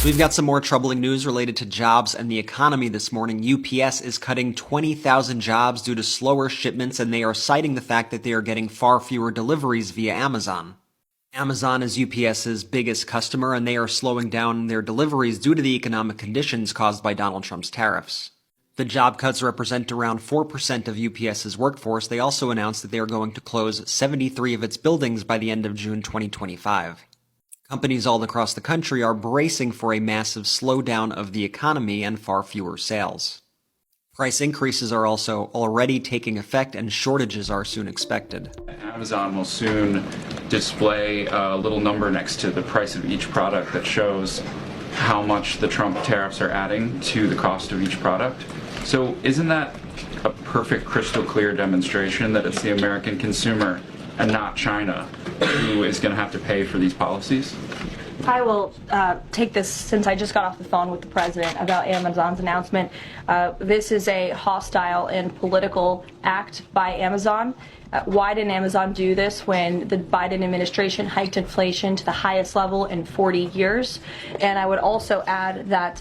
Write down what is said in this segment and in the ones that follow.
So we've got some more troubling news related to jobs and the economy this morning. UPS is cutting 20,000 jobs due to slower shipments, and they are citing the fact that they are getting far fewer deliveries via Amazon. Amazon is UPS's biggest customer, and they are slowing down their deliveries due to the economic conditions caused by Donald Trump's tariffs. The job cuts represent around 4% of UPS's workforce. They also announced that they are going to close 73 of its buildings by the end of June 2025. Companies all across the country are bracing for a massive slowdown of the economy and far fewer sales. Price increases are also already taking effect, and shortages are soon expected. Amazon will soon display a little number next to the price of each product that shows how much the Trump tariffs are adding to the cost of each product. So isn't that a perfect crystal clear demonstration that it's the American consumer and not China who is going to have to pay for these policies? I will take this since I just got off the phone with the president about Amazon's announcement. This is a hostile and political act by Amazon. Why didn't Amazon do this when the Biden administration hiked inflation to the highest level in 40 years? And I would also add that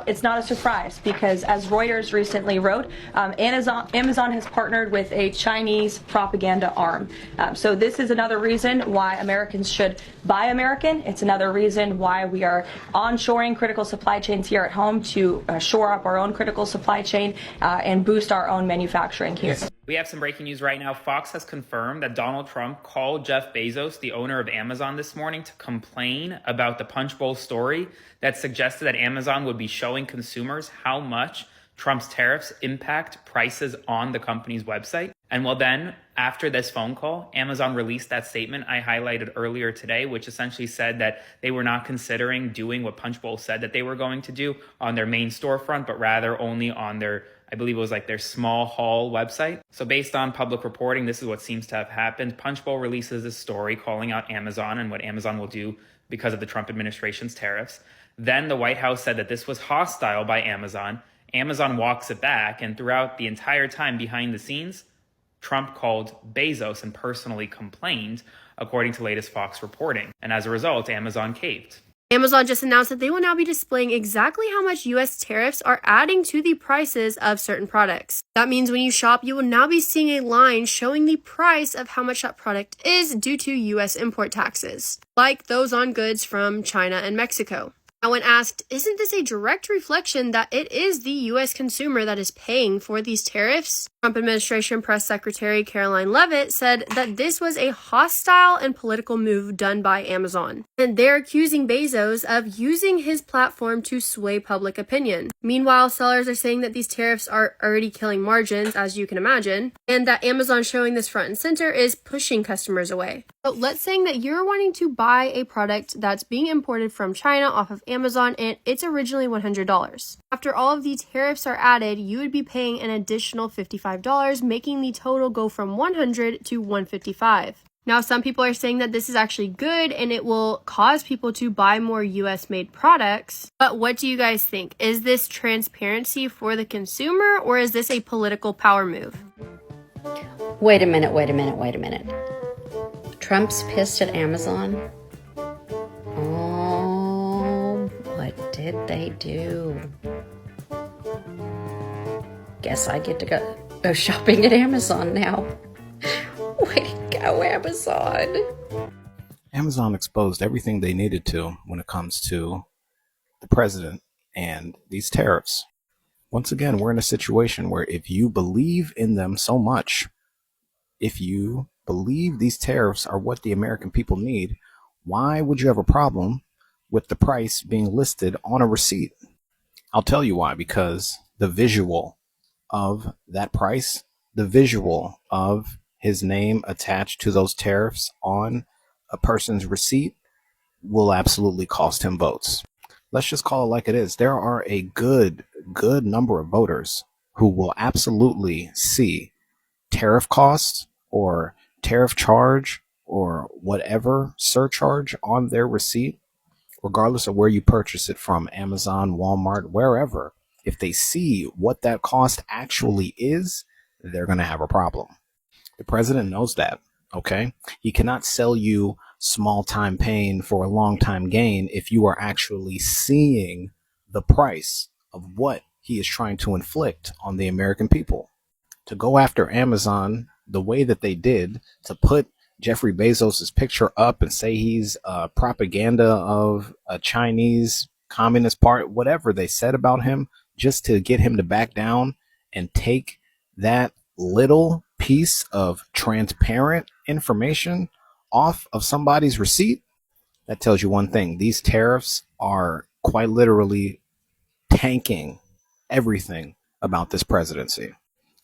it's not a surprise because, as Reuters recently wrote, Amazon has partnered with a Chinese propaganda arm. So this is another reason why Americans should buy American. It's another reason why we are onshoring critical supply chains here at home to shore up our own critical supply chain and boost our own manufacturing here. We have some breaking news right now. Fox has confirmed that Donald Trump called Jeff Bezos, the owner of Amazon, this morning to complain about the Punch Bowl story that suggested that Amazon would be showing consumers how much Trump's tariffs impact prices on the company's website. And well, then, after this phone call, Amazon released that statement I highlighted earlier today, which essentially said that they were not considering doing what Punch Bowl said that they were going to do on their main storefront, but rather only on their, I believe it was like their small haul website. So based on public reporting, this is what seems to have happened. Punch Bowl releases this story calling out Amazon and what Amazon will do because of the Trump administration's tariffs. Then the White House said that this was hostile by Amazon. Amazon walks it back, and throughout the entire time behind the scenes, Trump called Bezos and personally complained, according to latest Fox reporting. And as a result, Amazon caved. Amazon just announced that they will now be displaying exactly how much U.S. tariffs are adding to the prices of certain products. That means when you shop, you will now be seeing a line showing the price of how much that product is due to U.S. import taxes, like those on goods from China and Mexico. Now, when asked, isn't this a direct reflection that it is the U.S. consumer that is paying for these tariffs? Trump administration press secretary Karoline Leavitt said that this was a hostile and political move done by Amazon. And they're accusing Bezos of using his platform to sway public opinion. Meanwhile, sellers are saying that these tariffs are already killing margins, as you can imagine, and that Amazon showing this front and center is pushing customers away. So let's say that you're wanting to buy a product that's being imported from China off of Amazon and it's originally $100. After all of the tariffs are added, you would be paying an additional $55, making the total go from $100 to $155. Now, some people are saying that this is actually good and it will cause people to buy more US made products. But what do you guys think? Is this transparency for the consumer, or is this a political power move? Wait a minute. Trump's pissed at Amazon? Oh, what did they do? Guess I get to go shopping at Amazon now. Way to go, Amazon. Amazon exposed everything they needed to when it comes to the president and these tariffs. Once again, we're in a situation where if you believe in them so much, if you believe these tariffs are what the American people need, why would you have a problem with the price being listed on a receipt? I'll tell you why. Because the visual of that price, the visual of his name attached to those tariffs on a person's receipt will absolutely cost him votes. Let's just call it like it is. There are a good number of voters who will absolutely see tariff costs or tariff charge or whatever surcharge on their receipt, regardless of where you purchase it from, Amazon, Walmart, wherever. If they see what that cost actually is, they're going to have a problem. The president knows that, okay? He cannot sell you small time pain for a long time gain if you are actually seeing the price of what he is trying to inflict on the American people. To go after Amazon the way that they did, to put Jeffrey Bezos' picture up and say he's propaganda of a Chinese Communist Party, whatever they said about him, just to get him to back down and take that little piece of transparent information off of somebody's receipt, that tells you one thing. These tariffs are quite literally tanking everything about this presidency.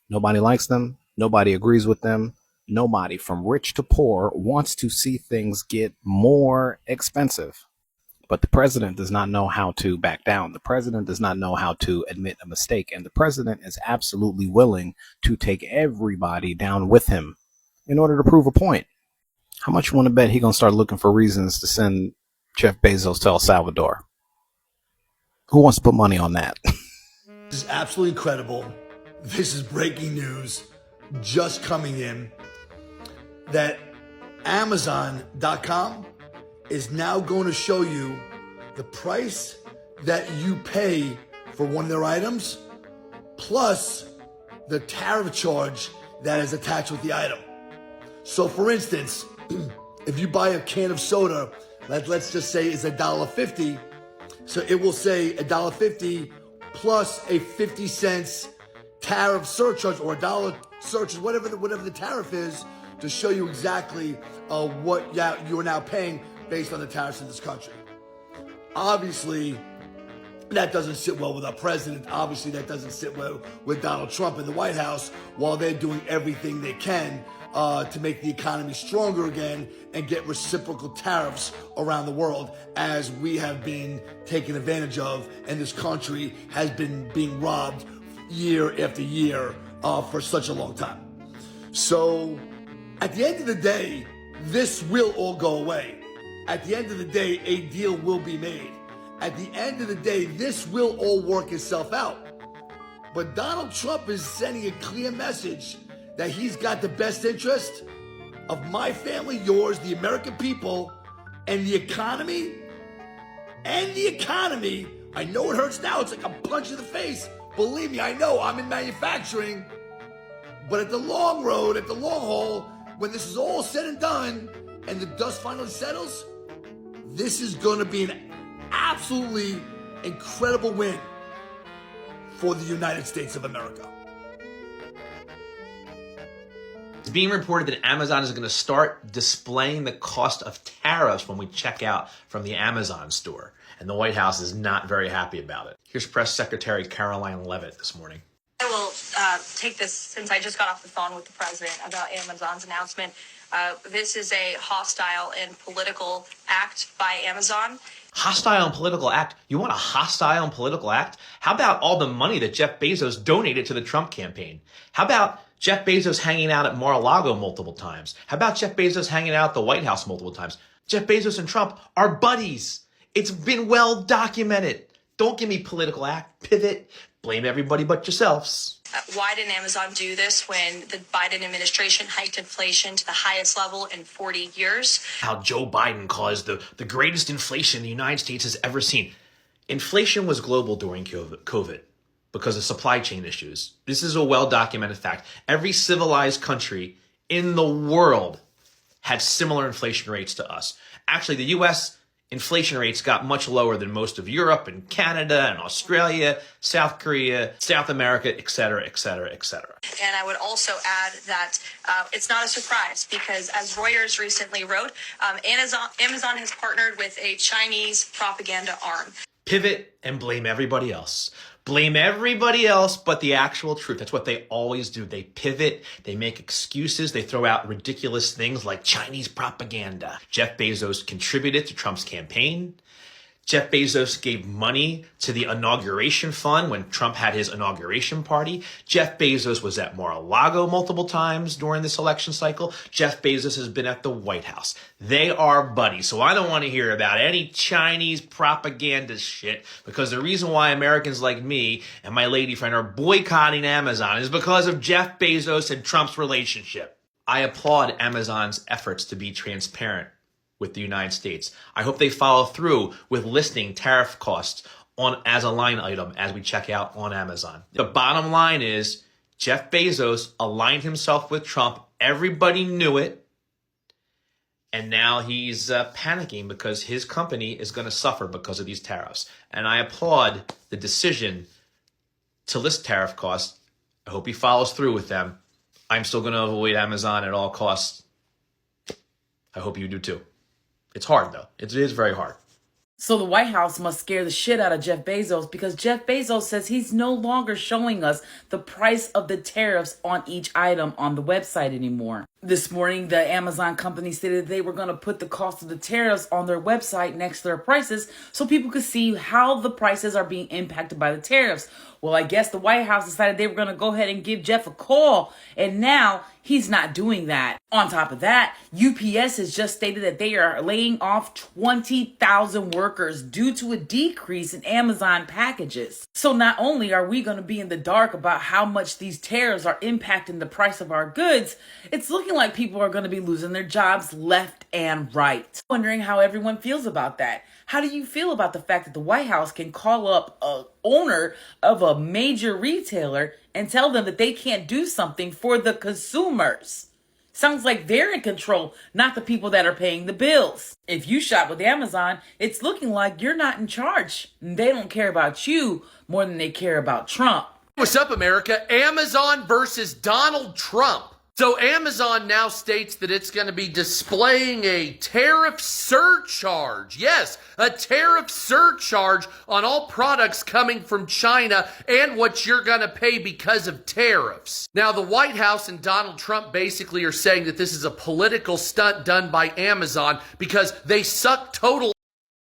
Nobody likes them. Nobody agrees with them. Nobody, from rich to poor, wants to see things get more expensive. But the president does not know how to back down. The president does not know how to admit a mistake. And the president is absolutely willing to take everybody down with him in order to prove a point. How much you want to bet he's going to start looking for reasons to send Jeff Bezos to El Salvador? Who wants to put money on that? This is absolutely incredible. This is breaking news just coming in that Amazon.com is now going to show you the price that you pay for one of their items plus the tariff charge that is attached with the item. So for instance, if you buy a can of soda, let's just say is $1.50, so it will say $1.50 plus a 50 cents tariff surcharge or $1 surcharge, whatever the tariff is, to show you exactly what you are now paying based on the tariffs in this country. Obviously, that doesn't sit well with our president. Obviously, that doesn't sit well with Donald Trump in the White House while they're doing everything they can to make the economy stronger again and get reciprocal tariffs around the world, as we have been taken advantage of and this country has been being robbed year after year for such a long time. So at the end of the day, this will all go away. At the end of the day, a deal will be made. At the end of the day, this will all work itself out. But Donald Trump is sending a clear message that he's got the best interest of my family, yours, the American people, and the economy. And the economy. I know it hurts now. It's like a punch in the face. Believe me, I know. I'm in manufacturing. But at the long road, at the long haul, when this is all said and done and the dust finally settles, this is going to be an absolutely incredible win for the United States of America. It's being reported that Amazon is going to start displaying the cost of tariffs when we check out from the Amazon store. And the White House is not very happy about it. Here's Press Secretary Karoline Leavitt this morning. I will take this, since I just got off the phone with the president about Amazon's announcement. This is a hostile and political act by Amazon. Hostile and political act? You want a hostile and political act? How about all the money that Jeff Bezos donated to the Trump campaign? How about Jeff Bezos hanging out at Mar-a-Lago multiple times? How about Jeff Bezos hanging out at the White House multiple times? Jeff Bezos and Trump are buddies. It's been well documented. Don't give me political act, pivot, blame everybody but yourselves. Why didn't Amazon do this when the Biden administration hiked inflation to the highest level in 40 years? How Joe Biden caused the greatest inflation the United States has ever seen. Inflation was global during COVID because of supply chain issues. This is a well-documented fact. Every civilized country in the world had similar inflation rates to us. Actually, the U.S. inflation rates got much lower than most of Europe and Canada and Australia, South Korea, South America, et cetera, et cetera, et cetera. And I would also add that it's not a surprise because, as Reuters recently wrote, Amazon has partnered with a Chinese propaganda arm. Pivot and blame everybody else. Blame everybody else but the actual truth. That's what they always do. They pivot, they make excuses, they throw out ridiculous things like Chinese propaganda. Jeff Bezos contributed to Trump's campaign. Jeff Bezos gave money to the inauguration fund when Trump had his inauguration party. Jeff Bezos was at Mar-a-Lago multiple times during this election cycle. Jeff Bezos has been at the White House. They are buddies. So I don't want to hear about any Chinese propaganda shit, because the reason why Americans like me and my lady friend are boycotting Amazon is because of Jeff Bezos and Trump's relationship. I applaud Amazon's efforts to be transparent with the United States. I hope they follow through with listing tariff costs on as a line item as we check out on Amazon. The bottom line is Jeff Bezos aligned himself with Trump. Everybody knew it. And now he's panicking because his company is going to suffer because of these tariffs. And I applaud the decision to list tariff costs. I hope he follows through with them. I'm still going to avoid Amazon at all costs. I hope you do too. It's hard though. It is very hard. So the White House must scare the shit out of Jeff Bezos because Jeff Bezos says he's no longer showing us the price of the tariffs on each item on the website anymore. This morning, the Amazon company stated they were going to put the cost of the tariffs on their website next to their prices so people could see how the prices are being impacted by the tariffs. Well, I guess the White House decided they were going to go ahead and give Jeff a call, and now he's not doing that. On top of that, UPS has just stated that they are laying off 20,000 workers due to a decrease in Amazon packages. So not only are we going to be in the dark about how much these tariffs are impacting the price of our goods, it's looking like people are going to be losing their jobs left and right. Wondering how everyone feels about that. How do you feel about the fact that the White House can call up a owner of a major retailer and tell them that they can't do something for the consumers? Sounds like they're in control, not the people that are paying the bills. If you shop with Amazon, it's looking like you're not in charge. They don't care about you more than they care about Trump. What's up, America? Amazon versus Donald Trump. So Amazon now states that it's going to be displaying a tariff surcharge. Yes, a tariff surcharge on all products coming from China and what you're going to pay because of tariffs. Now, the White House and Donald Trump basically are saying that this is a political stunt done by Amazon because they suck total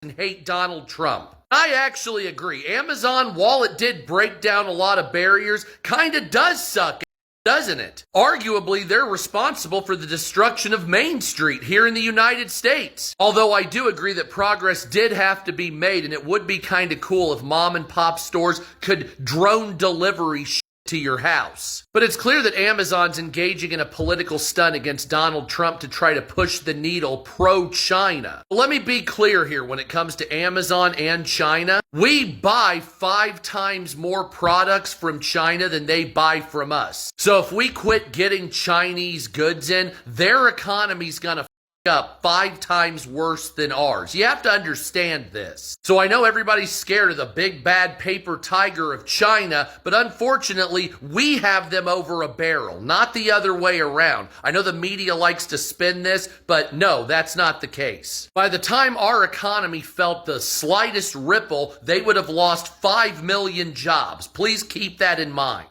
and hate Donald Trump. I actually agree. Amazon, while it did break down a lot of barriers, kind of does suck, doesn't it? Arguably, they're responsible for the destruction of Main Street here in the United States. Although I do agree that progress did have to be made, and it would be kind of cool if mom and pop stores could drone delivery to your house. But it's clear that Amazon's engaging in a political stunt against Donald Trump to try to push the needle pro-China. Let me be clear here when it comes to Amazon and China. We buy 5 times more products from China than they buy from us. So if we quit getting Chinese goods in, their economy's gonna up 5 times worse than ours. You have to understand this. So I know everybody's scared of the big bad paper tiger of China, but unfortunately, we have them over a barrel, not the other way around. I know the media likes to spin this, but no, that's not the case. By the time our economy felt the slightest ripple, they would have lost 5 million jobs. Please keep that in mind.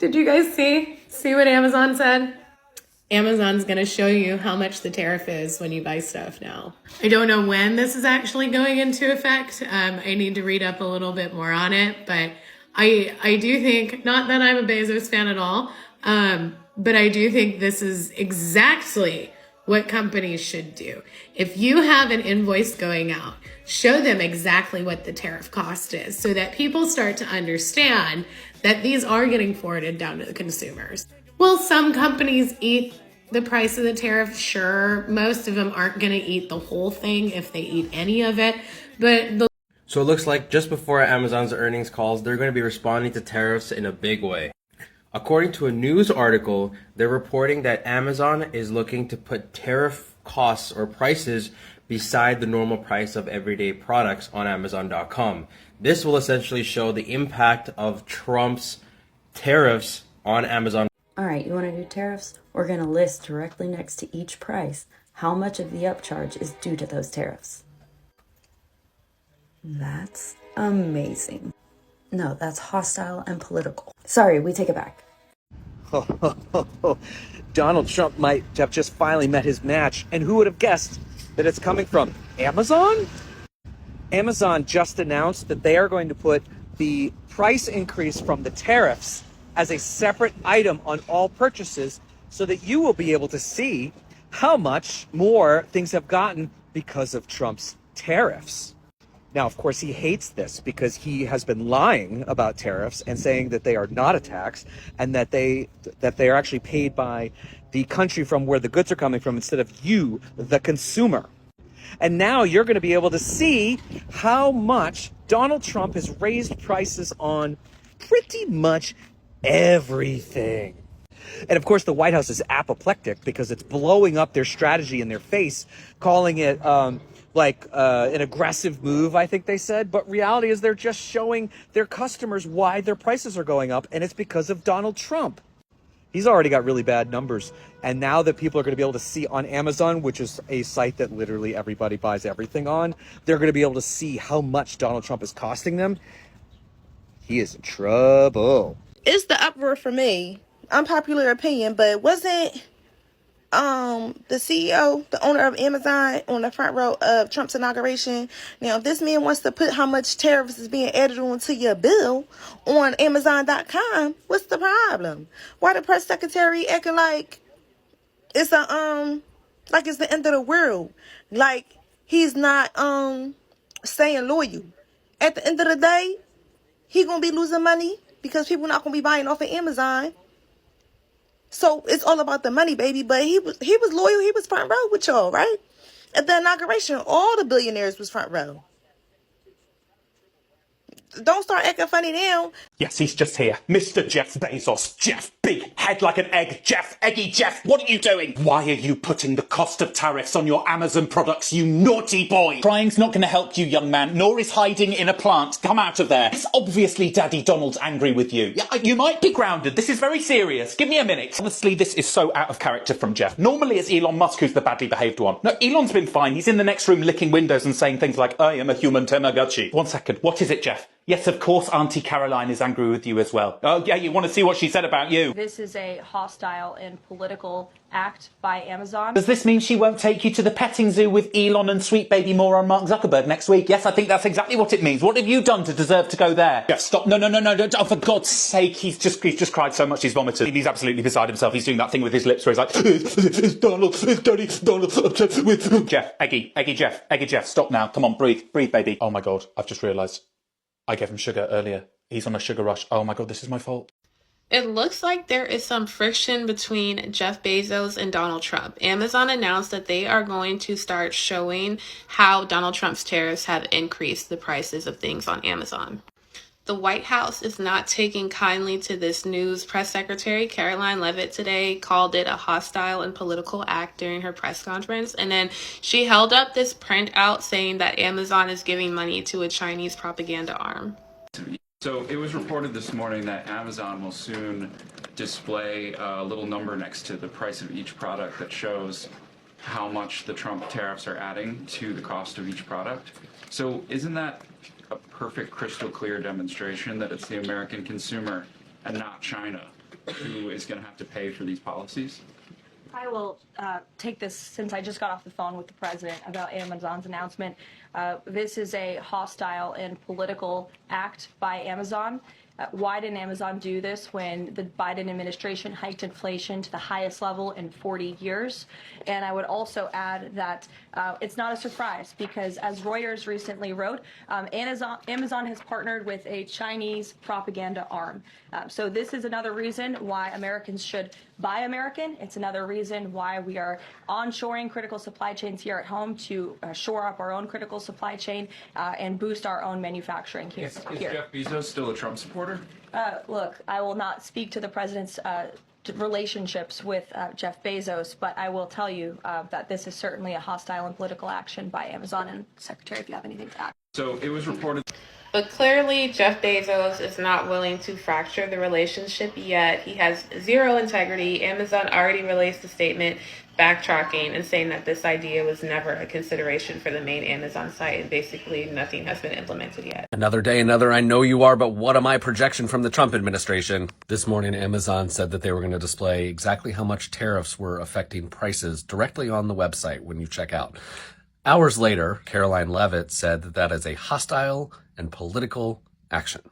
Did you guys see what Amazon said? Amazon's going to show you how much the tariff is when you buy stuff now. I don't know when this is actually going into effect. I need to read up a little bit more on it, but I do think, not that I'm a Bezos fan at all, but I do think this is exactly what companies should do. If you have an invoice going out, show them exactly what the tariff cost is so that people start to understand that these are getting forwarded down to the consumers. Well, some companies eat the price of the tariff, sure. Most of them aren't going to eat the whole thing if they eat any of it. But So it looks like just before Amazon's earnings calls, they're going to be responding to tariffs in a big way. According to a news article, they're reporting that Amazon is looking to put tariff costs or prices beside the normal price of everyday products on Amazon.com. This will essentially show the impact of Trump's tariffs on Amazon. All right, you want to do tariffs? We're going to list directly next to each price how much of the upcharge is due to those tariffs. That's amazing. No, that's hostile and political. Sorry, we take it back. Donald Trump might have just finally met his match, and who would have guessed that it's coming from Amazon? Amazon just announced that they are going to put the price increase from the tariffs as a separate item on all purchases so that you will be able to see how much more things have gotten because of Trump's tariffs. Now, of course, he hates this because he has been lying about tariffs and saying that they are not a tax and that they are actually paid by the country from where the goods are coming from instead of you, the consumer. And now you're going to be able to see how much Donald Trump has raised prices on pretty much everything. And of course, the White House is apoplectic because it's blowing up their strategy in their face, calling it an aggressive move, I think they said. But reality is they're just showing their customers why their prices are going up, and it's because of Donald Trump. He's already got really bad numbers. And now that people are going to be able to see on Amazon, which is a site that literally everybody buys everything on, they're going to be able to see how much Donald Trump is costing them. He is in trouble. It's the uproar for me. Unpopular opinion, but wasn't the CEO, the owner of Amazon, on the front row of Trump's inauguration? Now, if this man wants to put how much tariffs is being added onto your bill on Amazon.com, what's the problem? Why the press secretary acting like it's like it's the end of the world? Like he's not staying loyal. At the end of the day, he gonna be losing money because people not gonna be buying off of Amazon. So it's all about the money, baby. But he was loyal. He was front row with y'all, right? At the inauguration, all the billionaires was front row. Don't start acting funny now. Yes, he's just here. Mr. Jeff Bezos. Jeff, big head like an egg. Jeff, eggy Jeff, what are you doing? Why are you putting the cost of tariffs on your Amazon products, you naughty boy? Crying's not going to help you, young man, nor is hiding in a plant. Come out of there. It's obviously Daddy Donald's angry with you. Yeah, you might be grounded. This is very serious. Give me a minute. Honestly, this is so out of character from Jeff. Normally it's Elon Musk who's the badly behaved one. No, Elon's been fine. He's in the next room licking windows and saying things like, I am a human Tamagotchi. 1 second. What is it, Jeff? Yes, of course, Auntie Karoline is angry with you as well. Oh, yeah, you want to see what she said about you? This is a hostile and political act by Amazon. Does this mean she won't take you to the petting zoo with Elon and sweet baby moron Mark Zuckerberg next week? Yes, I think that's exactly what it means. What have you done to deserve to go there? Jeff, stop. No. Oh, for God's sake, he's just cried so much he's vomited. He's absolutely beside himself. He's doing that thing with his lips where he's like, it's Donald, it's Donald, with Jeff, Eggy Jeff, stop now. Come on, breathe, baby. Oh my God, I've just realised. I gave him sugar earlier. He's on a sugar rush. Oh my God, this is my fault. It looks like there is some friction between Jeff Bezos and Donald Trump. Amazon announced that they are going to start showing how Donald Trump's tariffs have increased the prices of things on Amazon. The White House is not taking kindly to this news. Press Secretary Karoline Leavitt today called it a hostile and political act during her press conference. And then she held up this printout saying that Amazon is giving money to a Chinese propaganda arm. So it was reported this morning that Amazon will soon display a little number next to the price of each product that shows how much the Trump tariffs are adding to the cost of each product. So isn't that a perfect crystal clear demonstration that it's the American consumer and not China who is going to have to pay for these policies? I will take this since I just got off the phone with the president about Amazon's announcement. This is a hostile and political act by Amazon. Why didn't Amazon do this when the Biden administration hiked inflation to the highest level in 40 years? And I would also add that it's not a surprise because, as Reuters recently wrote, Amazon has partnered with a Chinese propaganda arm. So this is another reason why Americans should buy American. It's another reason why we are onshoring critical supply chains here at home to shore up our own critical supply chain and boost our own manufacturing here. Is Jeff Bezos still a Trump supporter? Look, I will not speak to the president's relationships with Jeff Bezos, but I will tell you that this is certainly a hostile and political action by Amazon. And Secretary, if you have anything to add. So it was reported. But clearly, Jeff Bezos is not willing to fracture the relationship yet. He has zero integrity. Amazon already released a statement backtracking and saying that this idea was never a consideration for the main Amazon site, and basically nothing has been implemented yet. Another day, another I know you are, but what am I projection from the Trump administration? This morning, Amazon said that they were going to display exactly how much tariffs were affecting prices directly on the website when you check out. Hours later, Karoline Leavitt said that that is a hostile and political action.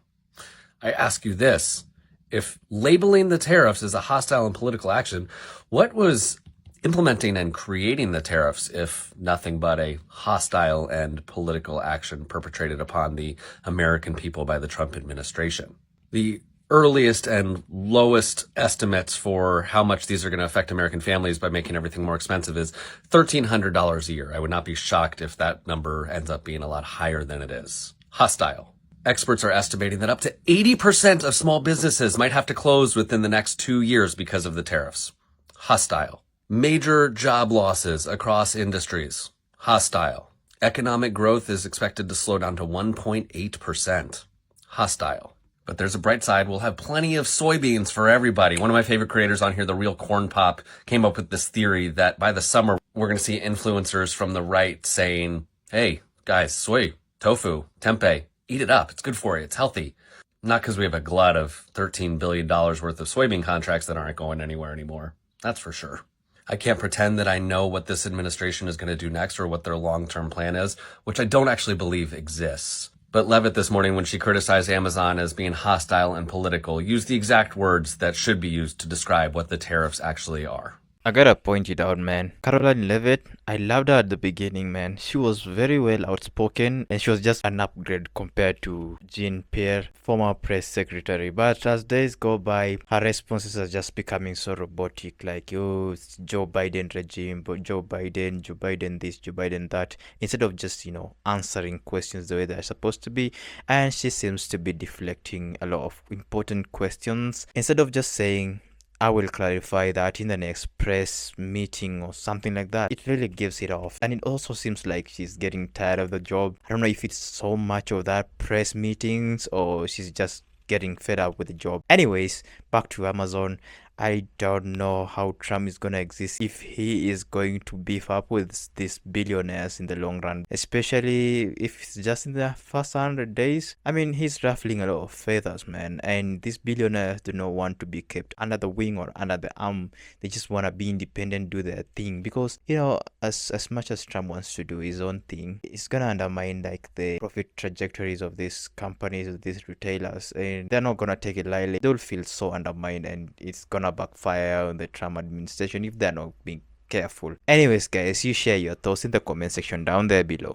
I ask you this, if labeling the tariffs as a hostile and political action, what was implementing and creating the tariffs if nothing but a hostile and political action perpetrated upon the American people by the Trump administration. The earliest and lowest estimates for how much these are going to affect American families by making everything more expensive is $1,300 a year. I would not be shocked if that number ends up being a lot higher than it is. Hostile. Experts are estimating that up to 80% of small businesses might have to close within the next 2 years because of the tariffs. Hostile. Major job losses across industries. Hostile. Economic growth is expected to slow down to 1.8%. Hostile. But there's a bright side. We'll have plenty of soybeans for everybody. One of my favorite creators on here, The Real Corn Pop, came up with this theory that by the summer, we're going to see influencers from the right saying, hey, guys, soy, tofu, tempeh, eat it up. It's good for you. It's healthy. Not because we have a glut of $13 billion worth of soybean contracts that aren't going anywhere anymore. That's for sure. I can't pretend that I know what this administration is going to do next or what their long-term plan is, which I don't actually believe exists. But Leavitt this morning, when she criticized Amazon as being hostile and political, used the exact words that should be used to describe what the tariffs actually are. I gotta point it out, man. Karoline Leavitt, I loved her at the beginning, man. She was very well outspoken and she was just an upgrade compared to Jean-Pierre, former press secretary. But as days go by, her responses are just becoming so robotic, like, oh, it's Joe Biden regime, but Joe Biden this, Joe Biden that, instead of just, answering questions the way they're supposed to be. And she seems to be deflecting a lot of important questions instead of just saying, I will clarify that in the next press meeting or something like that. It really gives it off. And it also seems like she's getting tired of the job. I don't know if it's so much of that press meetings or she's just getting fed up with the job. Anyways, back to Amazon. I don't know how Trump is going to exist if he is going to beef up with these billionaires in the long run, especially if it's just in the first 100 days. I mean, he's ruffling a lot of feathers, man, and these billionaires do not want to be kept under the wing or under the arm. They just want to be independent, do their thing, because, as much as Trump wants to do his own thing, it's going to undermine, like, the profit trajectories of these companies, of these retailers, and they're not going to take it lightly. They'll feel so undermined, and it's going to backfire on the Trump administration if they're not being careful. Anyways, guys, you share your thoughts in the comment section down there below.